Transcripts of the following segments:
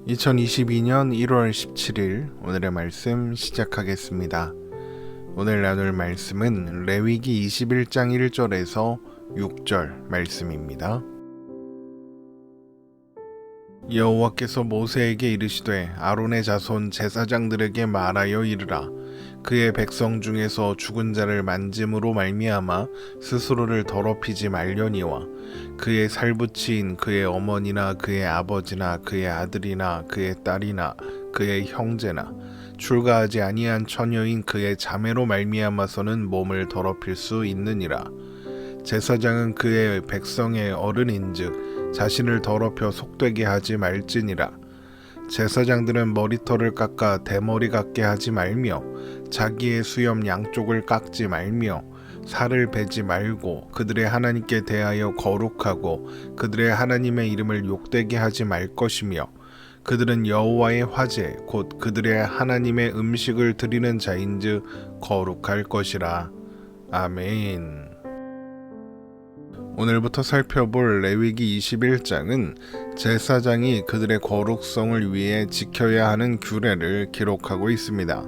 2022년 1월 17일 오늘의 말씀 시작하겠습니다. 오늘 나눌 말씀은 레위기 21장 1절에서 6절 말씀입니다. 여호와께서 모세에게 이르시되 아론의 자손 제사장들에게 말하여 이르라. 그의 백성 중에서 죽은 자를 만짐으로 말미암아 스스로를 더럽히지 말려니와 그의 살부치인 그의 어머니나 그의 아버지나 그의 아들이나 그의 딸이나 그의 형제나 출가하지 아니한 처녀인 그의 자매로 말미암아서는 몸을 더럽힐 수 있느니라. 제사장은 그의 백성의 어른인즉 자신을 더럽혀 속되게 하지 말지니라. 제사장들은 머리털을 깎아 대머리 같게 하지 말며 자기의 수염 양쪽을 깎지 말며 살을 베지 말고 그들의 하나님께 대하여 거룩하고 그들의 하나님의 이름을 욕되게 하지 말 것이며 그들은 여호와의 화제 곧 그들의 하나님의 음식을 드리는 자인즉 거룩할 것이라. 아멘. 오늘부터 살펴볼 레위기 21장은 제사장이 그들의 거룩성을 위해 지켜야 하는 규례를 기록하고 있습니다.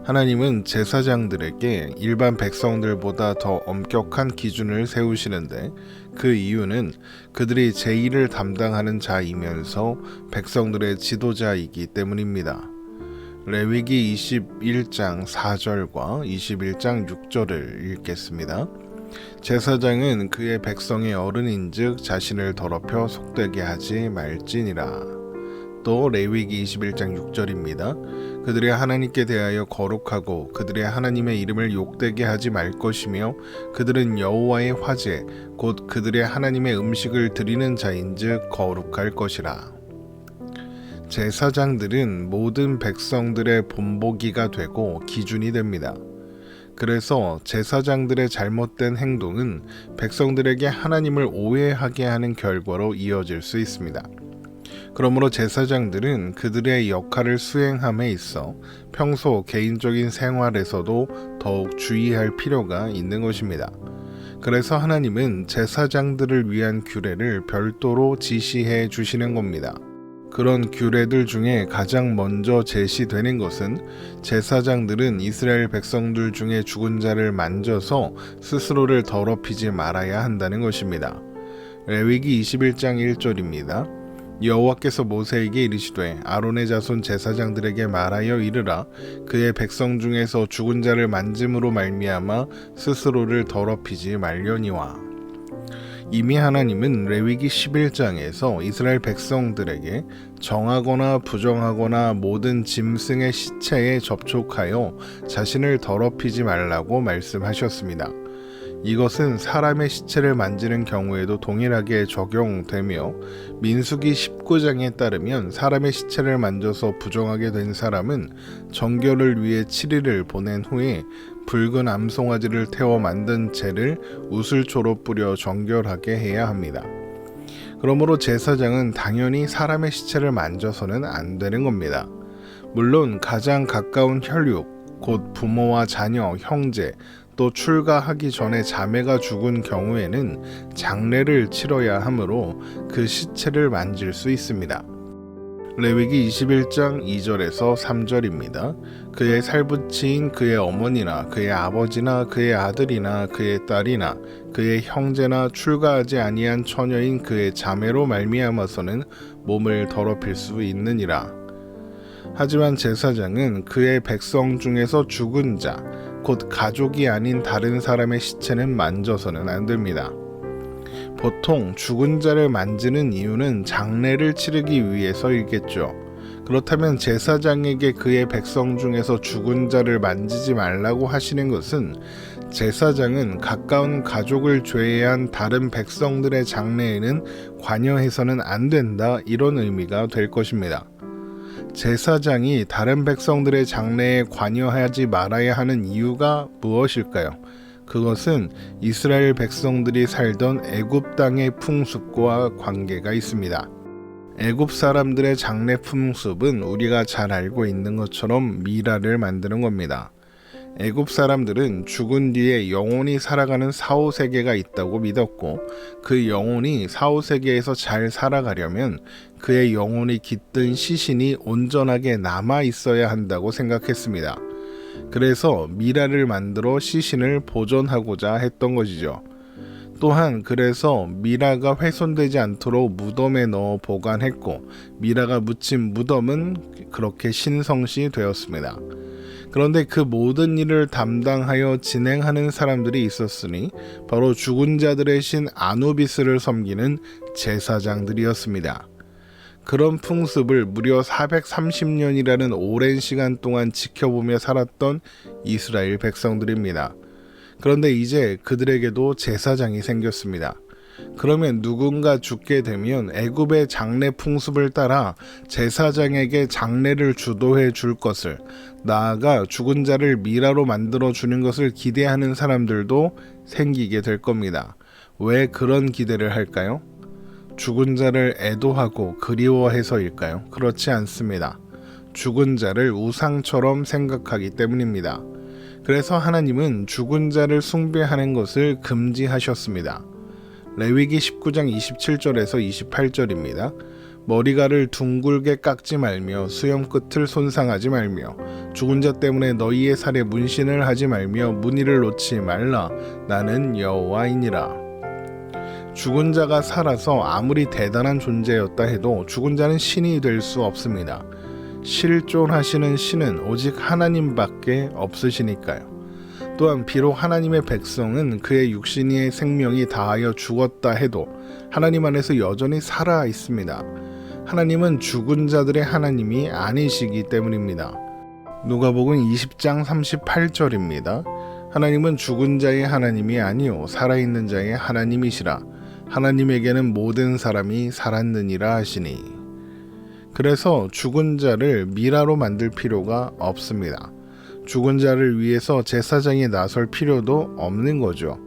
하나님은 제사장들에게 일반 백성들보다 더 엄격한 기준을 세우시는데 그 이유는 그들이 제일을 담당하는 자이면서 백성들의 지도자이기 때문입니다. 레위기 21장 4절과 21장 6절을 읽겠습니다. 제사장은 그의 백성의 어른인즉 자신을 더럽혀 속되게 하지 말지니라. 또 레위기 21장 6절입니다. 그들의 하나님께 대하여 거룩하고 그들의 하나님의 이름을 욕되게 하지 말 것이며 그들은 여호와의 화제 곧 그들의 하나님의 음식을 드리는 자인즉 거룩할 것이라. 제사장들은 모든 백성들의 본보기가 되고 기준이 됩니다. 그래서 제사장들의 잘못된 행동은 백성들에게 하나님을 오해하게 하는 결과로 이어질 수 있습니다. 그러므로 제사장들은 그들의 역할을 수행함에 있어 평소 개인적인 생활에서도 더욱 주의할 필요가 있는 것입니다. 그래서 하나님은 제사장들을 위한 규례를 별도로 지시해 주시는 겁니다. 그런 규례들 중에 가장 먼저 제시되는 것은 제사장들은 이스라엘 백성들 중에 죽은 자를 만져서 스스로를 더럽히지 말아야 한다는 것입니다. 레위기 21장 1절입니다. 여호와께서 모세에게 이르시되 아론의 자손 제사장들에게 말하여 이르라. 그의 백성 중에서 죽은 자를 만짐으로 말미암아 스스로를 더럽히지 말려니와. 이미 하나님은 레위기 11장에서 이스라엘 백성들에게 정하거나 부정하거나 모든 짐승의 시체에 접촉하여 자신을 더럽히지 말라고 말씀하셨습니다. 이것은 사람의 시체를 만지는 경우에도 동일하게 적용되며 민수기 19장에 따르면 사람의 시체를 만져서 부정하게 된 사람은 정결을 위해 7일을 보낸 후에 붉은 암송아지를 태워 만든 재를 우슬초로 뿌려 정결하게 해야 합니다. 그러므로 제사장은 당연히 사람의 시체를 만져서는 안 되는 겁니다. 물론 가장 가까운 혈육, 곧 부모와 자녀, 형제, 또 출가하기 전에 자매가 죽은 경우에는 장례를 치러야 하므로 그 시체를 만질 수 있습니다. 레위기 21장 2절에서 3절입니다. 그의 살부치인 그의 어머니나 그의 아버지나 그의 아들이나 그의 딸이나 그의 형제나 출가하지 아니한 처녀인 그의 자매로 말미암아서는 몸을 더럽힐 수 있느니라. 하지만 제사장은 그의 백성 중에서 죽은 자, 곧 가족이 아닌 다른 사람의 시체는 만져서는 안 됩니다. 보통 죽은 자를 만지는 이유는 장례를 치르기 위해서이겠죠. 그렇다면 제사장에게 그의 백성 중에서 죽은 자를 만지지 말라고 하시는 것은 제사장은 가까운 가족을 제외한 다른 백성들의 장례에는 관여해서는 안 된다, 이런 의미가 될 것입니다. 제사장이 다른 백성들의 장례에 관여하지 말아야 하는 이유가 무엇일까요? 그것은 이스라엘 백성들이 살던 애굽 땅의 풍습과 관계가 있습니다. 애굽 사람들의 장례 풍습은 우리가 잘 알고 있는 것처럼 미라를 만드는 겁니다. 애굽 사람들은 죽은 뒤에 영혼이 살아가는 사후세계가 있다고 믿었고, 그 영혼이 사후세계에서 잘 살아가려면 그의 영혼이 깃든 시신이 온전하게 남아 있어야 한다고 생각했습니다. 그래서 미라를 만들어 시신을 보존하고자 했던 것이죠. 또한 그래서 미라가 훼손되지 않도록 무덤에 넣어 보관했고, 미라가 묻힌 무덤은 그렇게 신성시 되었습니다. 그런데 그 모든 일을 담당하여 진행하는 사람들이 있었으니 바로 죽은 자들의 신 아누비스를 섬기는 제사장들이었습니다. 그런 풍습을 무려 430년이라는 오랜 시간 동안 지켜보며 살았던 이스라엘 백성들입니다. 그런데 이제 그들에게도 제사장이 생겼습니다. 그러면 누군가 죽게 되면 애굽의 장례 풍습을 따라 제사장에게 장례를 주도해 줄 것을, 나아가 죽은 자를 미라로 만들어 주는 것을 기대하는 사람들도 생기게 될 겁니다. 왜 그런 기대를 할까요? 죽은 자를 애도하고 그리워해서일까요? 그렇지 않습니다. 죽은 자를 우상처럼 생각하기 때문입니다. 그래서 하나님은 죽은 자를 숭배하는 것을 금지하셨습니다. 레위기 19장 27절에서 28절입니다. 머리가를 둥글게 깎지 말며 수염 끝을 손상하지 말며 죽은 자 때문에 너희의 살에 문신을 하지 말며 무늬를 놓지 말라. 나는 여호와이니라. 죽은 자가 살아서 아무리 대단한 존재였다 해도 죽은 자는 신이 될 수 없습니다. 실존하시는 신은 오직 하나님밖에 없으시니까요. 또한 비록 하나님의 백성은 그의 육신의 생명이 다하여 죽었다 해도 하나님 안에서 여전히 살아 있습니다. 하나님은 죽은 자들의 하나님이 아니시기 때문입니다. 누가복음 20장 38절입니다. 하나님은 죽은 자의 하나님이 아니요 살아있는 자의 하나님이시라. 하나님에게는 모든 사람이 살았느니라 하시니. 그래서 죽은 자를 미라로 만들 필요가 없습니다. 죽은 자를 위해서 제사장이 나설 필요도 없는 거죠.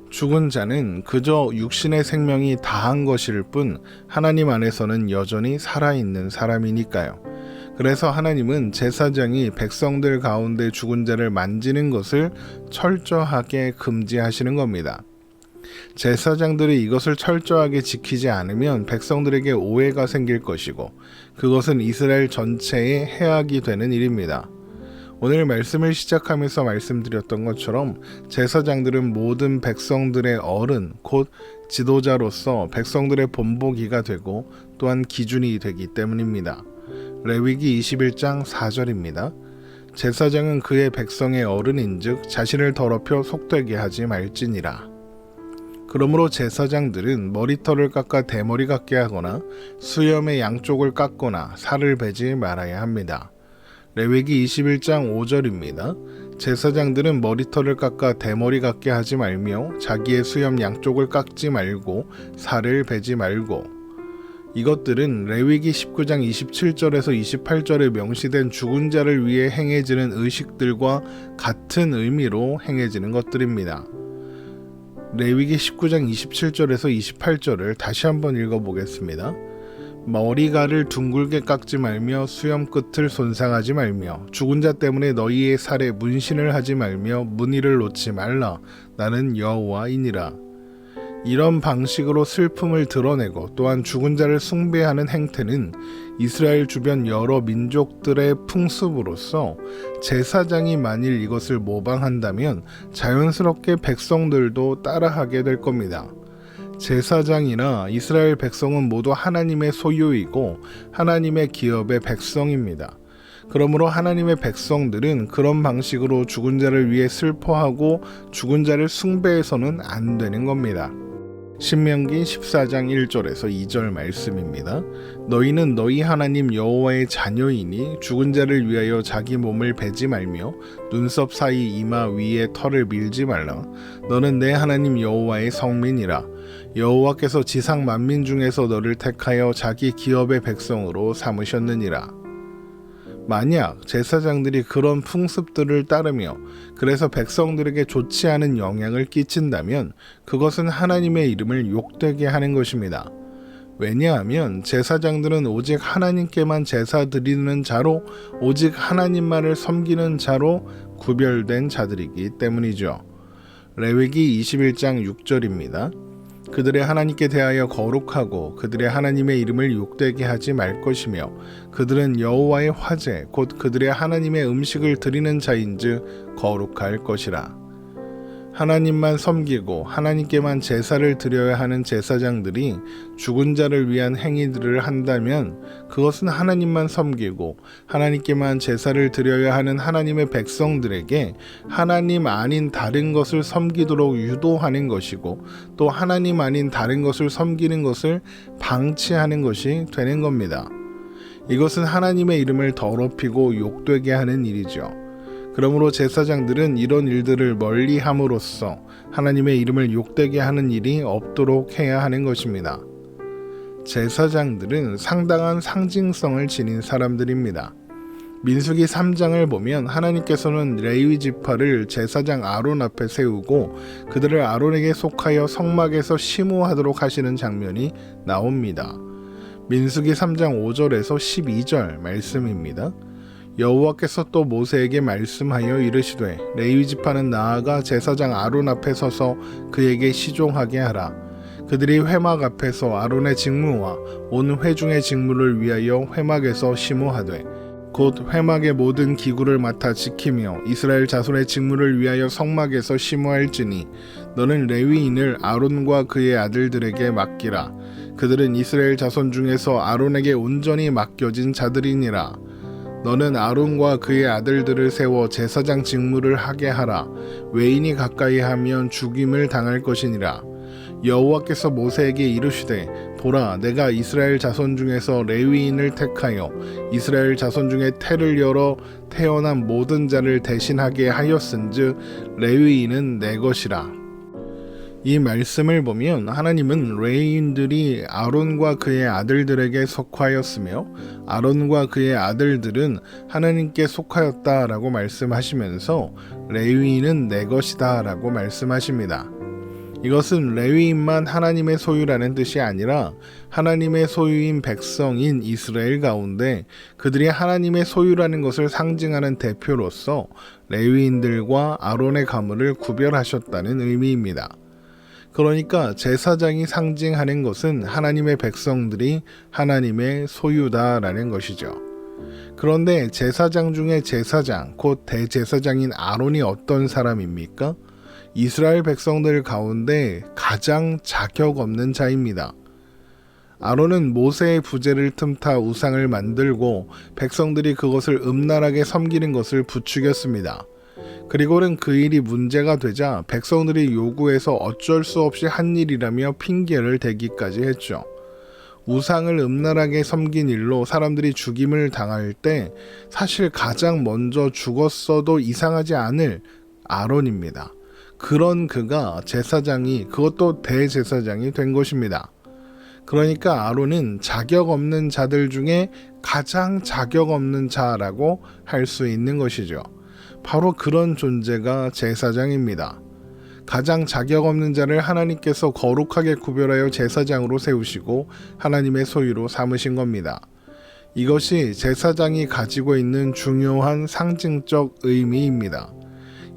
죽은 자는 그저 육신의 생명이 다한 것일 뿐 하나님 안에서는 여전히 살아있는 사람이니까요. 그래서 하나님은 제사장이 백성들 가운데 죽은 자를 만지는 것을 철저하게 금지하시는 겁니다. 제사장들이 이것을 철저하게 지키지 않으면 백성들에게 오해가 생길 것이고 그것은 이스라엘 전체에 해악이 되는 일입니다. 오늘 말씀을 시작하면서 말씀드렸던 것처럼 제사장들은 모든 백성들의 어른, 곧 지도자로서 백성들의 본보기가 되고 또한 기준이 되기 때문입니다. 레위기 21장 4절입니다. 제사장은 그의 백성의 어른인즉 자신을 더럽혀 속되게 하지 말지니라. 그러므로 제사장들은 머리털을 깎아 대머리 같게 하거나 수염의 양쪽을 깎거나 살을 베지 말아야 합니다. 레위기 21장 5절입니다. 제사장들은 머리털을 깎아 대머리 같게 하지 말며 자기의 수염 양쪽을 깎지 말고 살을 베지 말고. 이것들은 레위기 19장 27절에서 28절에 명시된 죽은 자를 위해 행해지는 의식들과 같은 의미로 행해지는 것들입니다. 레위기 19장 27절에서 28절을 다시 한번 읽어보겠습니다. 머리가를 둥글게 깎지 말며 수염 끝을 손상하지 말며 죽은 자 때문에 너희의 살에 문신을 하지 말며 무늬를 놓지 말라. 나는 여호와이니라. 이런 방식으로 슬픔을 드러내고 또한 죽은 자를 숭배하는 행태는 이스라엘 주변 여러 민족들의 풍습으로서 제사장이 만일 이것을 모방한다면 자연스럽게 백성들도 따라하게 될 겁니다. 제사장이나 이스라엘 백성은 모두 하나님의 소유이고 하나님의 기업의 백성입니다. 그러므로 하나님의 백성들은 그런 방식으로 죽은 자를 위해 슬퍼하고 죽은 자를 숭배해서는 안 되는 겁니다. 신명기 14장 1절에서 2절 말씀입니다. 너희는 너희 하나님 여호와의 자녀이니 죽은 자를 위하여 자기 몸을 베지 말며 눈썹 사이 이마 위에 털을 밀지 말라. 너는 내 하나님 여호와의 성민이라. 여호와께서 지상 만민 중에서 너를 택하여 자기 기업의 백성으로 삼으셨느니라. 만약 제사장들이 그런 풍습들을 따르며 그래서 백성들에게 좋지 않은 영향을 끼친다면 그것은 하나님의 이름을 욕되게 하는 것입니다. 왜냐하면 제사장들은 오직 하나님께만 제사 드리는 자로 오직 하나님만을 섬기는 자로 구별된 자들이기 때문이죠. 레위기 21장 6절입니다. 그들의 하나님께 대하여 거룩하고 그들의 하나님의 이름을 욕되게 하지 말 것이며 그들은 여호와의 화제 곧 그들의 하나님의 음식을 드리는 자인즉 거룩할 것이라. 하나님만 섬기고 하나님께만 제사를 드려야 하는 제사장들이 죽은 자를 위한 행위들을 한다면 그것은 하나님만 섬기고 하나님께만 제사를 드려야 하는 하나님의 백성들에게 하나님 아닌 다른 것을 섬기도록 유도하는 것이고 또 하나님 아닌 다른 것을 섬기는 것을 방치하는 것이 되는 겁니다. 이것은 하나님의 이름을 더럽히고 욕되게 하는 일이죠. 그러므로 제사장들은 이런 일들을 멀리 함으로써 하나님의 이름을 욕되게 하는 일이 없도록 해야 하는 것입니다. 제사장들은 상당한 상징성을 지닌 사람들입니다. 민수기 3장을 보면 하나님께서는 레위 지파를 제사장 아론 앞에 세우고 그들을 아론에게 속하여 성막에서 심우하도록 하시는 장면이 나옵니다. 민수기 3장 5절에서 12절 말씀입니다. 여호와께서 또 모세에게 말씀하여 이르시되 레위 지파는 나아가 제사장 아론 앞에 서서 그에게 시종하게 하라. 그들이 회막 앞에서 아론의 직무와 온 회중의 직무를 위하여 회막에서 심우하되 곧 회막의 모든 기구를 맡아 지키며 이스라엘 자손의 직무를 위하여 성막에서 심우할지니 너는 레위인을 아론과 그의 아들들에게 맡기라. 그들은 이스라엘 자손 중에서 아론에게 온전히 맡겨진 자들이니라. 너는 아론과 그의 아들들을 세워 제사장 직무를 하게 하라. 외인이 가까이 하면 죽임을 당할 것이니라. 여호와께서 모세에게 이르시되 보라 내가 이스라엘 자손 중에서 레위인을 택하여 이스라엘 자손 중에 태를 열어 태어난 모든 자를 대신하게 하였은즉 레위인은 내 것이라. 이 말씀을 보면 하나님은 레위인들이 아론과 그의 아들들에게 속하였으며 아론과 그의 아들들은 하나님께 속하였다라고 말씀하시면서 레위인은 내 것이다 라고 말씀하십니다. 이것은 레위인만 하나님의 소유라는 뜻이 아니라 하나님의 소유인 백성인 이스라엘 가운데 그들이 하나님의 소유라는 것을 상징하는 대표로서 레위인들과 아론의 가문을 구별하셨다는 의미입니다. 그러니까 제사장이 상징하는 것은 하나님의 백성들이 하나님의 소유다라는 것이죠. 그런데 제사장 중에 제사장, 곧 대제사장인 아론이 어떤 사람입니까? 이스라엘 백성들 가운데 가장 자격 없는 자입니다. 아론은 모세의 부재를 틈타 우상을 만들고 백성들이 그것을 음란하게 섬기는 것을 부추겼습니다. 그리고는 그 일이 문제가 되자 백성들이 요구해서 어쩔 수 없이 한 일이라며 핑계를 대기까지 했죠. 우상을 음란하게 섬긴 일로 사람들이 죽임을 당할 때 사실 가장 먼저 죽었어도 이상하지 않을 아론입니다. 그런 그가 제사장이 그것도 대제사장이 된 것입니다. 그러니까 아론은 자격 없는 자들 중에 가장 자격 없는 자라고 할 수 있는 것이죠. 바로 그런 존재가 제사장입니다. 가장 자격 없는 자를 하나님께서 거룩하게 구별하여 제사장으로 세우시고 하나님의 소유로 삼으신 겁니다. 이것이 제사장이 가지고 있는 중요한 상징적 의미입니다.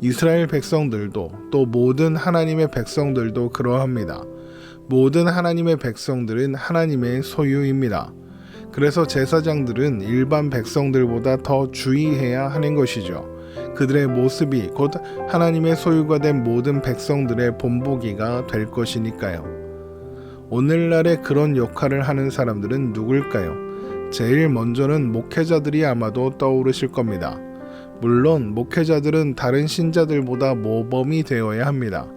이스라엘 백성들도 또 모든 하나님의 백성들도 그러합니다. 모든 하나님의 백성들은 하나님의 소유입니다. 그래서 제사장들은 일반 백성들보다 더 주의해야 하는 것이죠. 그들의 모습이 곧 하나님의 소유가 된 모든 백성들의 본보기가 될 것이니까요. 오늘날에 그런 역할을 하는 사람들은 누굴까요? 제일 먼저는 목회자들이 아마도 떠오르실 겁니다. 물론 목회자들은 다른 신자들보다 모범이 되어야 합니다.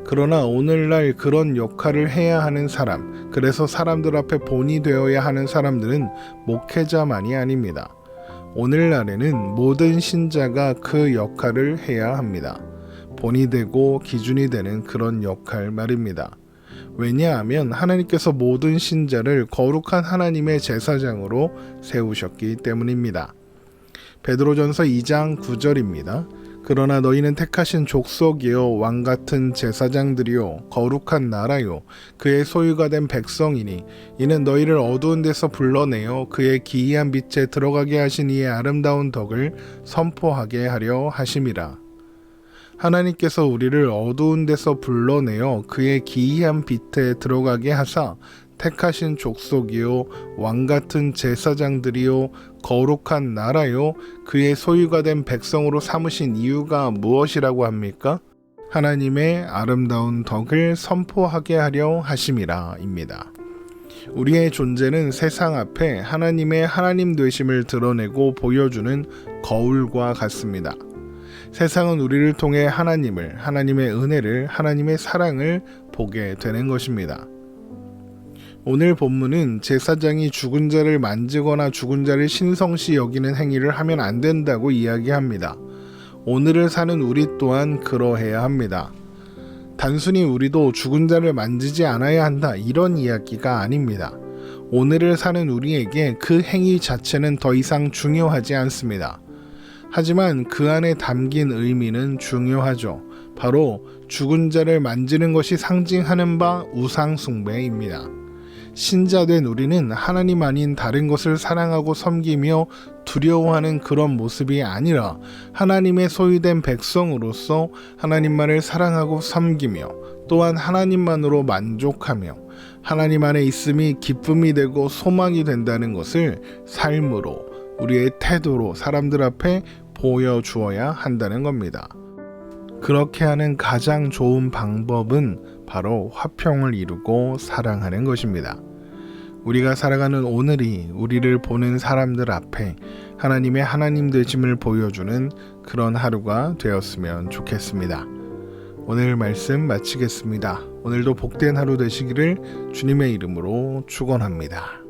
그러나 오늘날 그런 역할을 해야 하는 사람, 그래서 사람들 앞에 본이 되어야 하는 사람들은 목회자만이 아닙니다. 오늘날에는 모든 신자가 그 역할을 해야 합니다. 본이 되고 기준이 되는 그런 역할 말입니다. 왜냐하면 하나님께서 모든 신자를 거룩한 하나님의 제사장으로 세우셨기 때문입니다. 베드로전서 2장 9절입니다. 그러나 너희는 택하신 족속이요 왕같은 제사장들이요 거룩한 나라요 그의 소유가 된 백성이니 이는 너희를 어두운 데서 불러내어 그의 기이한 빛에 들어가게 하신 이의 아름다운 덕을 선포하게 하려 하심이라. 하나님께서 우리를 어두운 데서 불러내어 그의 기이한 빛에 들어가게 하사 택하신 족속이요 왕같은 제사장들이요 거룩한 나라요 그의 소유가 된 백성으로 삼으신 이유가 무엇이라고 합니까? 하나님의 아름다운 덕을 선포하게 하려 하심이라 입니다. 우리의 존재는 세상 앞에 하나님의 하나님 되심을 드러내고 보여주는 거울과 같습니다. 세상은 우리를 통해 하나님을, 하나님의 은혜를, 하나님의 사랑을 보게 되는 것입니다. 오늘 본문은 제사장이 죽은 자를 만지거나 죽은 자를 신성시 여기는 행위를 하면 안 된다고 이야기합니다. 오늘을 사는 우리 또한 그러해야 합니다. 단순히 우리도 죽은 자를 만지지 않아야 한다 이런 이야기가 아닙니다. 오늘을 사는 우리에게 그 행위 자체는 더 이상 중요하지 않습니다. 하지만 그 안에 담긴 의미는 중요하죠. 바로 죽은 자를 만지는 것이 상징하는 바 우상 숭배입니다. 신자된 우리는 하나님 아닌 다른 것을 사랑하고 섬기며 두려워하는 그런 모습이 아니라 하나님의 소유된 백성으로서 하나님만을 사랑하고 섬기며 또한 하나님만으로 만족하며 하나님 안에 있음이 기쁨이 되고 소망이 된다는 것을 삶으로 우리의 태도로 사람들 앞에 보여주어야 한다는 겁니다. 그렇게 하는 가장 좋은 방법은 바로 화평을 이루고 사랑하는 것입니다. 우리가 살아가는 오늘이 우리를 보는 사람들 앞에 하나님의 하나님 되심을 보여주는 그런 하루가 되었으면 좋겠습니다. 오늘 말씀 마치겠습니다. 오늘도 복된 하루 되시기를 주님의 이름으로 축원합니다.